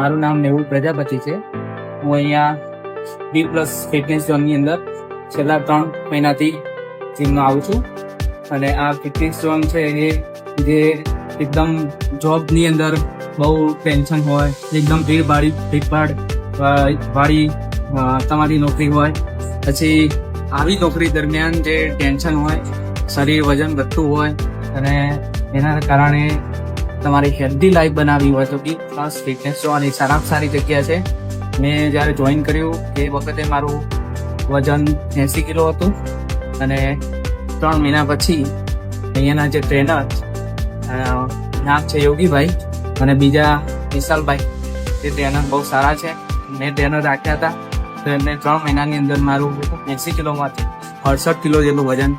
મારું નામ મેહુલ પ્રજાપતિ છે. હું અહીંયા બી પ્લસ ફિટનેસ ઝોનની અંદર છેલ્લા 3 મહિનાથી જીમમાં આવું છું. અને આ ફિટનેસ ઝોન છે એ જે એકદમ જોબની અંદર બહુ ટેન્શન હોય, એકદમ ભીડભાડ વાળી તમારી નોકરી હોય, પછી આવી નોકરી દરમિયાન જે ટેન્શન હોય, શરીર વજન વધતું હોય અને એના કારણે તમારી હેલ્ધી લાઈફ બનાવવી હોય તો બી પ્લસ ફિટનેસ ઝોન એ સારામાં સારી જગ્યા છે. મેં જ્યારે જોઈન કર્યું એ વખતે મારું વજન 80 કિલો હતું અને 3 મહિના પછી અહીંયાના જે ટ્રેનર નામ છે યોગીભાઈ અને બીજા વિશાલભાઈ, એ ટ્રેનર બહુ સારા છે. મેં ટ્રેનર રાખ્યા હતા તો એમને 3 મહિનાની અંદર મારું 80 કિલોમાંથી 68 કિલો જેટલું વજન